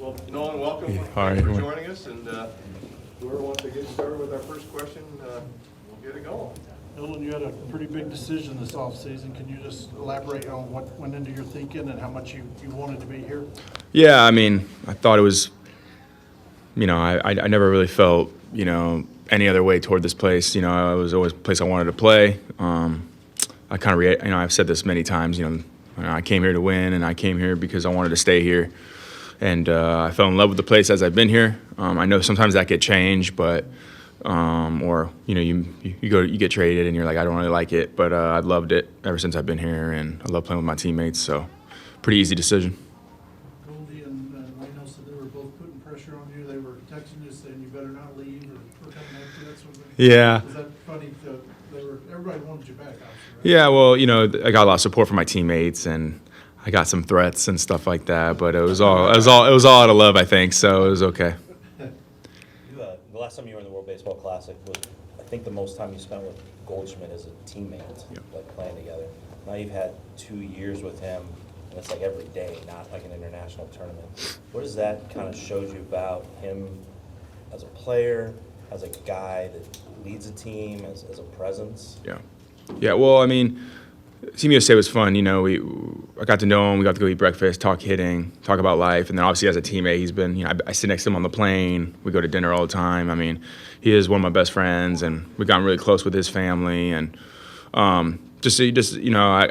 Well, Nolan, welcome. All right, Thanks for joining us. And whoever wants to get started with our first question, we'll get it going. Nolan, you had a pretty big decision this offseason. Can you just elaborate on what went into your thinking and how much you wanted to be here? Yeah, I mean, I thought it was, I never really felt, any other way toward this place. It was always a place I wanted to play. I kind of, I've said this many times, I came here to win, and I came here because I wanted to stay here. And I fell in love with the place as I've been here. I know sometimes that could change, but you get traded and you're like, I don't really like it, but I've loved it ever since I've been here, and I love playing with my teammates. So, pretty easy decision. Goldie and Wainwright said they were both putting pressure on you. They were texting you saying you better not leave or coming up to that sort of thing. Yeah. Was that funny? Everybody wanted you back, obviously, right? Yeah, well, I got a lot of support from my teammates, and I got some threats and stuff like that, but it was all out of love, I think. So it was okay. The last time you were in the World Baseball Classic was, I think, the most time you spent with Goldschmidt as a teammate, like playing together. Now you've had 2 years with him, and it's like every day, not like an international tournament. What does that kind of show you about him as a player, as a guy that leads a team, as a presence? Yeah. Well, I mean, Team USA was fun. I got to know him. We got to go eat breakfast, talk hitting, talk about life, and then obviously as a teammate, he's been. I sit next to him on the plane. We go to dinner all the time. I mean, he is one of my best friends, and we've gotten really close with his family. And I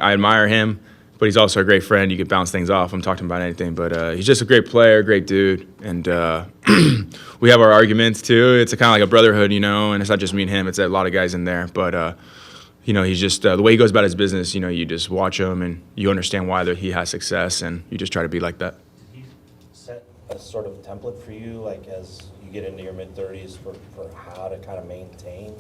admire him, but he's also a great friend. You can bounce things off him, talk to him about anything. But he's just a great player, great dude, and we have our arguments too. It's kind of like a brotherhood, and it's not just me and him. It's a lot of guys in there, but. He's just the way he goes about his business. You just watch him and you understand why he has success, and you just try to be like that. Did he set a sort of template for you, like as you get into your mid-30s, for how to kind of maintain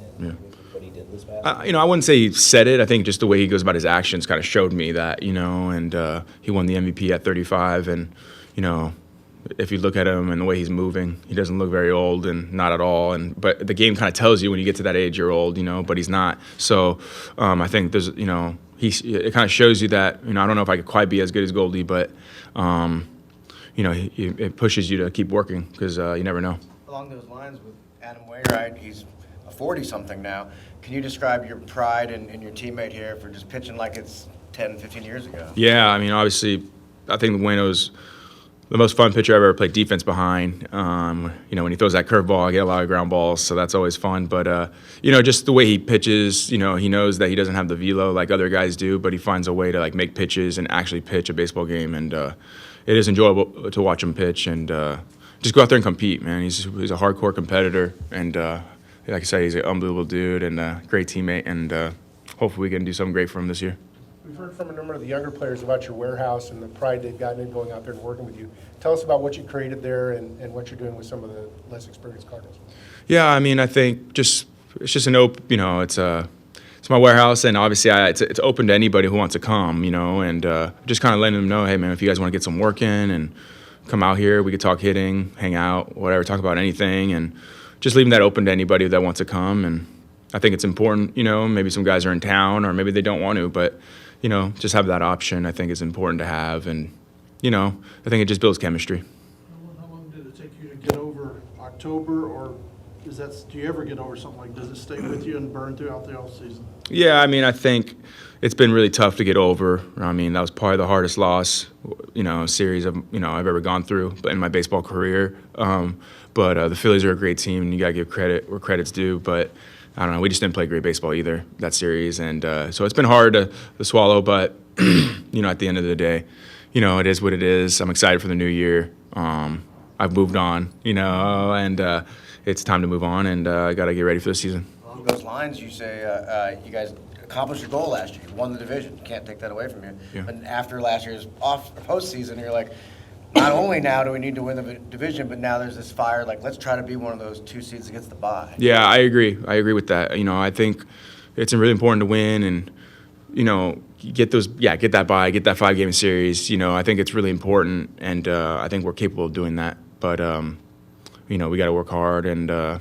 what he did this past? I wouldn't say he said it. I think just the way he goes about his actions kind of showed me that. And he won the MVP at 35, and if you look at him and the way he's moving, he doesn't look very old, and not at all. But the game kind of tells you when you get to that age you're old, but he's not. So I think there's, it kind of shows you that, I don't know if I could quite be as good as Goldie, but it pushes you to keep working because you never know. Along those lines with Adam Wainwright, he's a 40-something now. Can you describe your pride in your teammate here for just pitching like it's 10, 15 years ago? Yeah, I mean, obviously, I think Wayno's the most fun pitcher I've ever played defense behind. When he throws that curveball, I get a lot of ground balls, so that's always fun. But, just the way he pitches, he knows that he doesn't have the velo like other guys do, but he finds a way to, make pitches and actually pitch a baseball game. And it is enjoyable to watch him pitch and just go out there and compete, man. He's a hardcore competitor. And, like I said, he's an unbelievable dude and a great teammate. And hopefully we can do something great for him this year. We've heard from a number of the younger players about your warehouse and the pride they've gotten in going out there and working with you. Tell us about what you created there and what you're doing with some of the less experienced Cardinals. Yeah, I mean, I think it's just an open, it's my warehouse, and obviously it's open to anybody who wants to come, and just kind of letting them know, hey, man, if you guys want to get some work in and come out here, we could talk hitting, hang out, whatever, talk about anything, and just leaving that open to anybody that wants to come. And I think it's important, maybe some guys are in town or maybe they don't want to, but just have that option, I think, is important to have. And, I think it just builds chemistry. How long did it take you to get over October, or do you ever get over something like, does it stay with you and burn throughout the off season? Yeah, I mean, I think it's been really tough to get over. I mean, that was probably the hardest loss, series of, I've ever gone through in my baseball career. But the Phillies are a great team, and you got to give credit where credit's due. But I don't know, we just didn't play great baseball either, that series. And so it's been hard to swallow, but, at the end of the day, it is what it is. I'm excited for the new year. I've moved on, and it's time to move on, and I got to get ready for the season. Along those lines, you say you guys accomplished your goal last year. You won the division. Can't take that away from you. Yeah. But after last year's postseason, you're like, not only now do we need to win the division, but now there's this fire, let's try to be one of those 2 seeds against the bye. Yeah, I agree. I agree with that. I think it's really important to win and, get that bye, get that 5-game series. I think it's really important, and I think we're capable of doing that. But, we got to work hard, and we got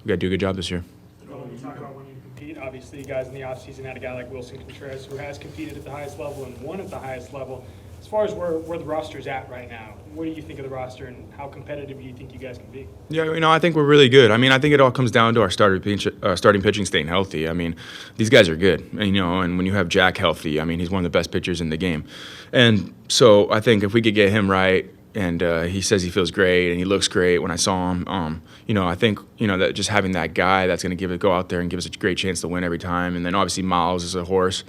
to do a good job this year. When you talk about when you compete, obviously you guys in the offseason had a guy like Wilson Contreras who has competed at the highest level and won at the highest level. As far as where the roster's at right now, what do you think of the roster and how competitive do you think you guys can be? Yeah, I think we're really good. I mean, I think it all comes down to our starting pitching staying healthy. I mean, these guys are good, and when you have Jack healthy, I mean, he's one of the best pitchers in the game. And so I think if we could get him right, and he says he feels great and he looks great when I saw him, I think, that just having that guy that's going to go out there and give us a great chance to win every time. And then obviously Miles is a horse,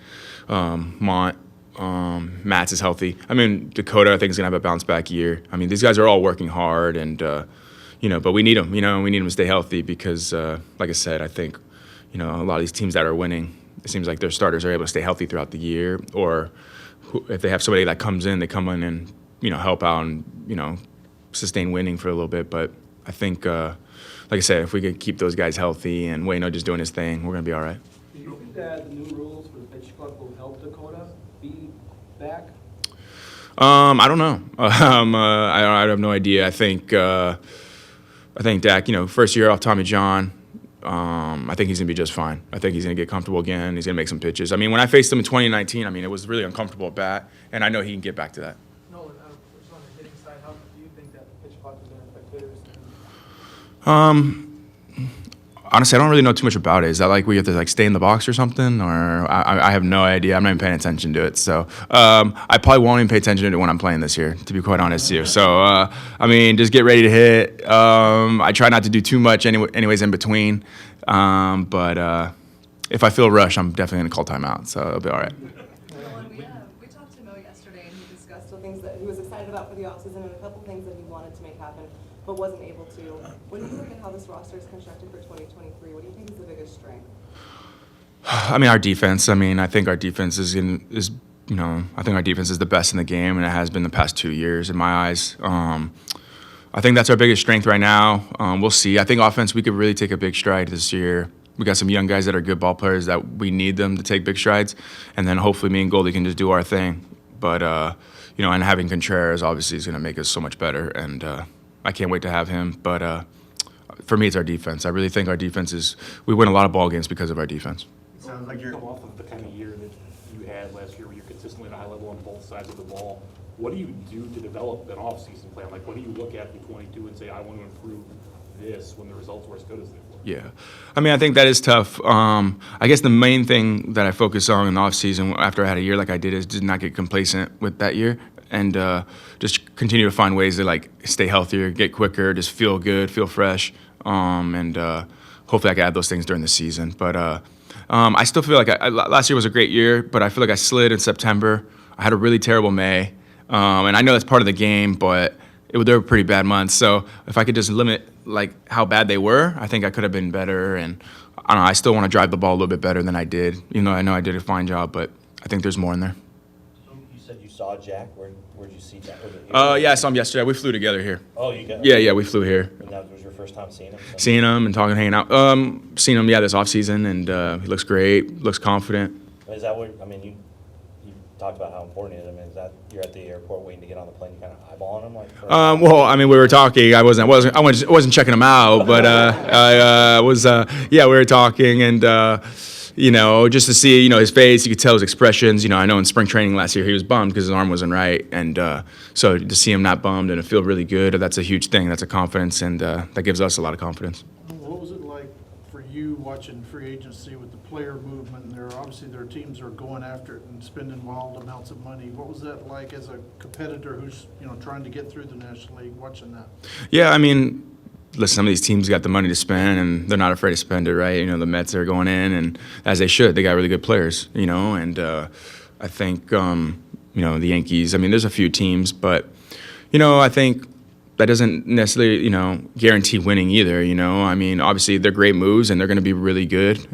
Matz is healthy. I mean, Dakota, I think, is going to have a bounce back year. I mean, these guys are all working hard, and, but we need them, we need them to stay healthy because, like I said, I think, a lot of these teams that are winning, it seems like their starters are able to stay healthy throughout the year, or if they have somebody that comes in, they come in and, help out and, sustain winning for a little bit. But I think, like I said, if we could keep those guys healthy and Waino just doing his thing, we're going to be all right. Do you think that the new rules for the pitch clock will help Dakota be back? I don't know. I have no idea. I think Dak, first year off Tommy John, I think he's going to be just fine. I think he's going to get comfortable again. He's going to make some pitches. I mean, when I faced him in 2019, I mean, it was really uncomfortable at bat, and I know he can get back to that. Nolan, just on the hitting side, how do you think that the pitch clock is going to affect hitters? Honestly, I don't really know too much about it. Is that like we have to stay in the box or something, or I have no idea. I'm not even paying attention to it. So I probably won't even pay attention to it when I'm playing this year, to be quite honest with you. So I mean, just get ready to hit. I try not to do too much anyways in between. But if I feel rushed, I'm definitely gonna call timeout. So it'll be all right. Nolan, we talked to Mo yesterday, and he discussed the things that he was excited about for the offseason and a couple things that he wanted to make happen but wasn't able to. When you look at how this roster is constructed for 2023, what do you think is the biggest strength? I mean, our defense. I mean, I think our defense I think our defense is the best in the game, and it has been the past 2 years in my eyes. I think that's our biggest strength right now. We'll see. I think offense, we could really take a big stride this year. We got some young guys that are good ball players that we need them to take big strides, and then hopefully me and Goldie can just do our thing. But and having Contreras obviously is going to make us so much better, and I can't wait to have him. But for me, it's our defense. I really think our defense we win a lot of ball games because of our defense. It sounds like you're come off of the kind of year that you had last year where you're consistently at a high level on both sides of the ball. What do you do to develop an off-season plan? Like, what do you look at in 22 and say, I want to improve this when the results were as good as they were? Yeah. I mean, I think that is tough. I guess the main thing that I focus on in the offseason after I had a year like I did is just not get complacent with that year and just continue to find ways to, stay healthier, get quicker, just feel good, feel fresh, and hopefully I can add those things during the season. But I still feel like last year was a great year, but I feel like I slid in September. I had a really terrible May, and I know that's part of the game, but they were pretty bad months. So if I could just limit how bad they were, I think I could have been better. And I don't know, I still want to drive the ball a little bit better than I did. Even though I know I did a fine job, but I think there's more in there. You said you saw Jack. Where'd you see Jack? Yeah, I saw him yesterday. We flew together here. Oh, you got. Yeah, we flew here. And that was your first time seeing him. So. Seeing him and talking, hanging out. Seen him, this off season, and he looks great. Looks confident. Is that what I mean? You talked about how important it is. I mean, is that you're at the airport waiting to get on the plane, you kind of eyeballing him Well, I mean, we were talking. I wasn't checking him out, but I was. We were talking, and just to see, his face, you could tell his expressions. I know in spring training last year he was bummed because his arm wasn't right, and so to see him not bummed and to feel really good, that's a huge thing. That's a confidence, and that gives us a lot of confidence. What was it like for you watching free agency with the player movement? And obviously their teams are going after it and spending wild amounts of money. What was that like as a competitor who's trying to get through the National League, watching that? Yeah, I mean, listen, some of these teams got the money to spend, and they're not afraid to spend it, right? The Mets are going in, and as they should, they got really good players, and I think, the Yankees, I mean, there's a few teams, but, I think that doesn't necessarily, guarantee winning either, I mean, obviously they're great moves, and they're going to be really good.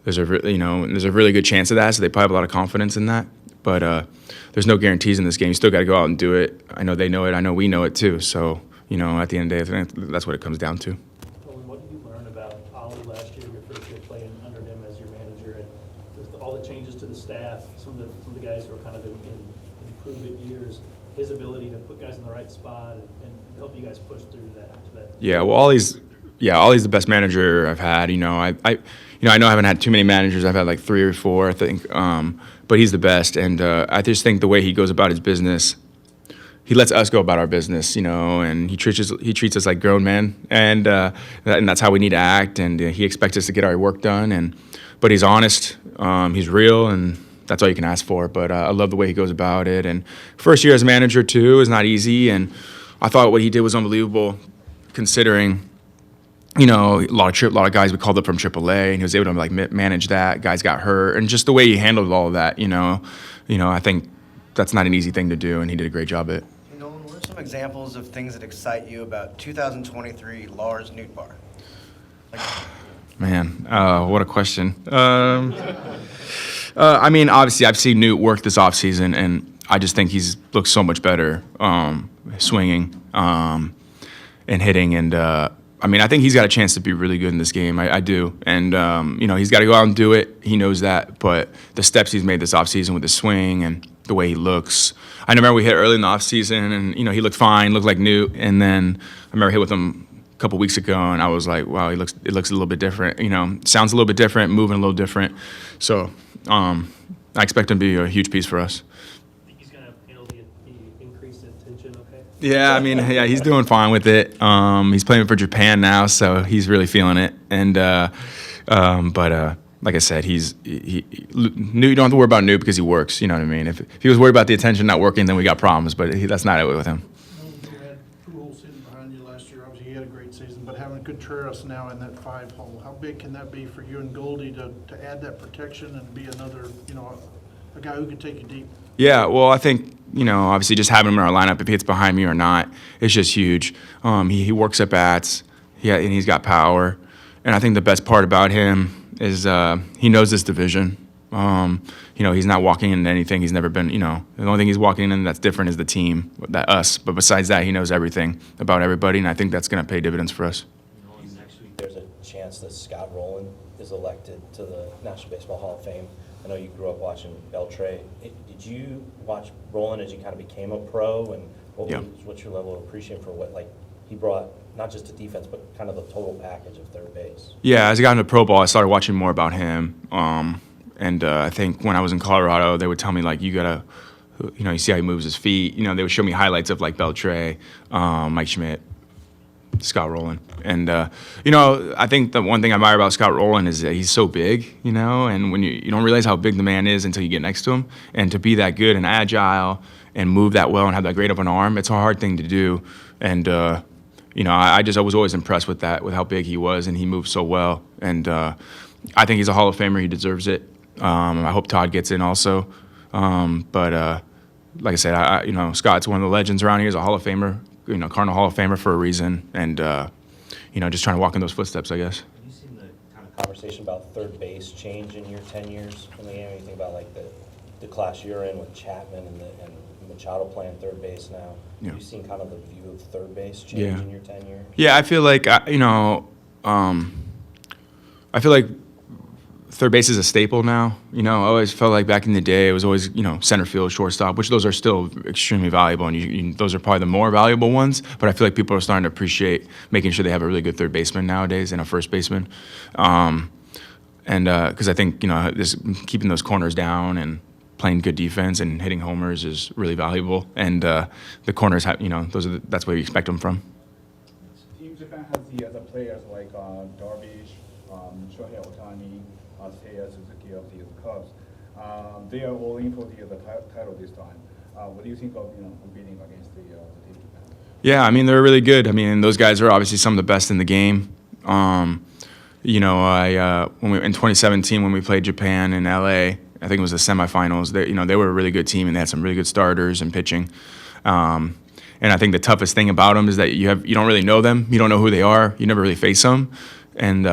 There's a really good chance of that, so they probably have a lot of confidence in that, but there's no guarantees in this game. You still got to go out and do it. I know they know it. I know we know it too, so at the end of the day, I think that's what it comes down to. Nolan, what did you learn about Ollie last year, your first year playing under him as your manager, and with all the changes to the staff, some of the guys who are kind of in improved years, his ability to put guys in the right spot and help you guys push through that? Yeah, well, Ollie's yeah, Ollie's the best manager I've had. I know I haven't had too many managers. I've had like 3 or 4, I think. But he's the best, and I just think the way he goes about his business, he lets us go about our business, and he treats us like grown men, and that's how we need to act. And he expects us to get our work done, but he's honest, he's real, and that's all you can ask for. But I love the way he goes about it. And first year as manager too is not easy, and I thought what he did was unbelievable, considering. A lot of guys we called up from AAA, and he was able to manage that. Guys got hurt, and just the way he handled all of that, I think that's not an easy thing to do, and he did a great job at it. Nolan, what are some examples of things that excite you about 2023 Lars Nootbaar? Man, what a question. Obviously, I've seen Newt work this offseason, and I just think he's looked so much better swinging and hitting, and I think he's got a chance to be really good in this game. I do. And, he's got to go out and do it. He knows that. But the steps he's made this offseason with his swing and the way he looks. I remember we hit early in the offseason, and, he looked fine, looked like Newt. And then I remember I hit with him a couple weeks ago, and I was like, wow, it looks a little bit different. Sounds a little bit different, moving a little different. So I expect him to be a huge piece for us. Think he's going to handle the increased attention okay? Yeah, he's doing fine with it. He's playing for Japan now, so he's really feeling it. And but like I said, you don't have to worry about Newt because he works. You know what I mean? If he was worried about the attention not working, then we got problems. But that's not it with him. You had Pujols sitting behind you last year. Obviously, he had a great season, but having Contreras now in that 5 hole, how big can that be for you and Goldie to add that protection and be another, a guy who can take you deep? Yeah, well, I think, obviously just having him in our lineup, if he hits behind me or not, it's just huge. He works at bats, and he's got power. And I think the best part about him is he knows this division. He's not walking into anything he's never been, the only thing he's walking in that's different is the team, us. But besides that, he knows everything about everybody, and I think that's going to pay dividends for us. Next week, there's a chance that Scott Rowland is elected to the National Baseball Hall of Fame. I know you grew up watching Beltray. Did you watch Rowland as you kind of became a pro, and what's your level of appreciation for what he brought, not just to defense, but kind of the total package of third base? Yeah, as I got into pro ball, I started watching more about him. And I think when I was in Colorado, they would tell me, you got to, you see how he moves his feet. They would show me highlights of, Beltray, Mike Schmidt, Scott Rowland. And, I think the one thing I admire about Scott Rowland is that he's so big, and when you don't realize how big the man is until you get next to him. And to be that good and agile and move that well and have that great of an arm, it's a hard thing to do. And, I was always impressed with that, with how big he was, and he moved so well. And I think he's a Hall of Famer. He deserves it. I hope Todd gets in also. But like I said, Scott's one of the legends around here. He's a Hall of Famer, Cardinal Hall of Famer for a reason. And, just trying to walk in those footsteps, I guess. Have you seen the kind of conversation about third base change in your 10 years in the game? Anything about the class you're in with Chapman and Machado playing third base now? Yeah. Have you seen kind of the view of third base change in your 10 years? Yeah, I feel like, third base is a staple now. I always felt like back in the day it was always, center field, shortstop, which those are still extremely valuable, and those are probably the more valuable ones. But I feel like people are starting to appreciate making sure they have a really good third baseman nowadays and a first baseman. And because I think, just keeping those corners down and playing good defense and hitting homers is really valuable. And the corners have, that's where you expect them from. Team Japan has the other players like Darvish, Shohei Ohtani, Seiya Suzuki of the Cubs. They are all in for the title this time. What do you think of competing against the Team Japan? Yeah, they're really good. Those guys are obviously some of the best in the game. When we in 2017 when we played Japan in LA, I think it was the semifinals. They were a really good team, and they had some really good starters and pitching. And I think the toughest thing about them is that you don't really know them. You don't know who they are. You never really face them, and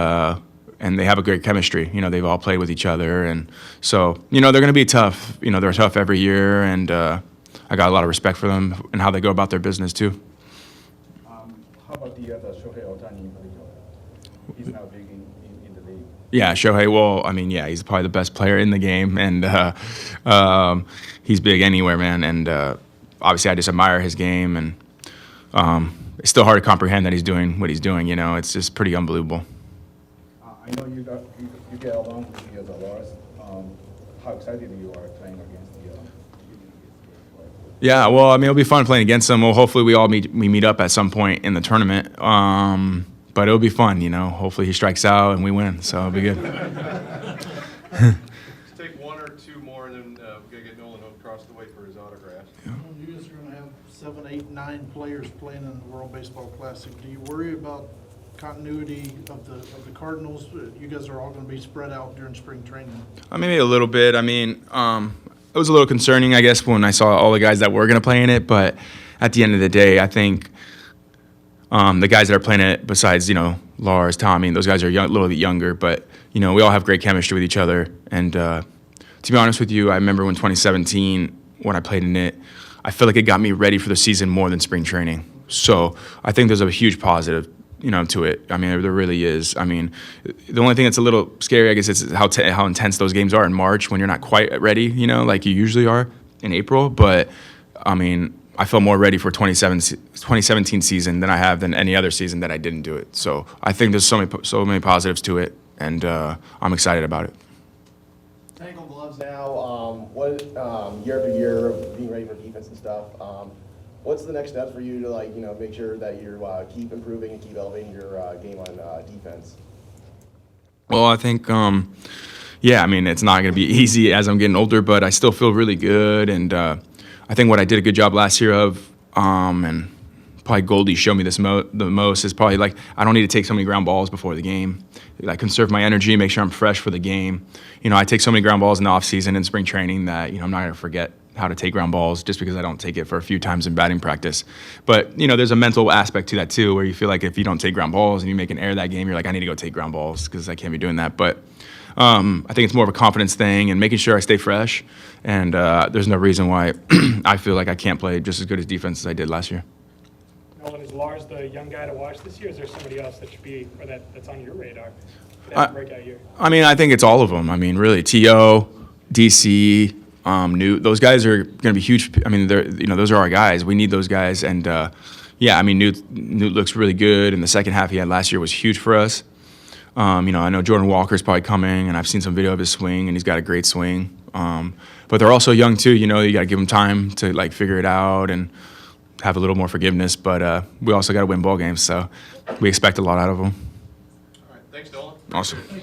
they have a great chemistry. They've all played with each other, and so they're going to be tough. They're tough every year, and I got a lot of respect for them and how they go about their business too. How about the other Shohei Ohtani in particular? He's now big in the league. Yeah, Shohei, he's probably the best player in the game, and he's big anywhere, man. And obviously, I just admire his game, and it's still hard to comprehend that he's doing what he's doing. You know, it's just pretty unbelievable. I know you get along with the Lars. How excited you are playing against the Yeah, well, I mean, it'll be fun playing against him. Well, hopefully we meet up at some point in the tournament. But it'll be fun, you know. Hopefully he strikes out and we win, so it'll be good. Let's take one or two more, and then we've got to get Nolan across the way for his autograph. You guys are gonna have 7, 8, 9 players playing in the World Baseball Classic. Do you worry about continuity of the Cardinals? You guys are all gonna be spread out during spring training. I mean, maybe a little bit. I mean, it was a little concerning, I guess, when I saw all the guys that were going to play in it. But at the end of the day, I think the guys that are playing it, besides, you know, Lars, Tommy, those guys are a little bit younger. But, you know, we all have great chemistry with each other. And to be honest with you, I remember when 2017, when I played in it, I feel like it got me ready for the season more than spring training. So I think there's a huge positive, you know, to it. I mean, there really is. I mean, the only thing that's a little scary, I guess, is how intense those games are in March when you're not quite ready, you know, like you usually are in April. But, I mean, I felt more ready for 2017 season than I have than any other season that I didn't do it. So I think there's so many positives to it, and I'm excited about it. Technical gloves now, year after year of being ready for defense and stuff. What's the next steps for you to, like, you know, make sure that you keep improving and keep elevating your game on defense? Well, I think, yeah, I mean, it's not going to be easy as I'm getting older, but I still feel really good. And I think what I did a good job last year of, and probably Goldie showed me this the most, is probably, like, I don't need to take so many ground balls before the game. I conserve my energy, make sure I'm fresh for the game. You know, I take so many ground balls in the off-season and spring training that, you know, I'm not going to forget how to take ground balls just because I don't take it for a few times in batting practice. But, you know, there's a mental aspect to that too, where you feel like if you don't take ground balls and you make an error that game, you're like, I need to go take ground balls because I can't be doing that. But I think it's more of a confidence thing and making sure I stay fresh. And there's no reason why I feel like I can't play just as good as defense as I did last year. Nolan, is Lars the young guy to watch this year? Is there somebody else that should be, or that's on your radar for that breakout year? I mean, I think it's all of them. I mean, really, T.O., DC, Newt, those guys are going to be huge. I mean, those are our guys. We need those guys. And yeah, I mean, Newt looks really good. And the second half he had last year was huge for us. You know, I know Jordan Walker's probably coming, and I've seen some video of his swing, and he's got a great swing. But they're also young too. You know, you got to give them time to, like, figure it out and have a little more forgiveness. But we also got to win ball games, so we expect a lot out of them. All right, thanks, Nolan. Awesome.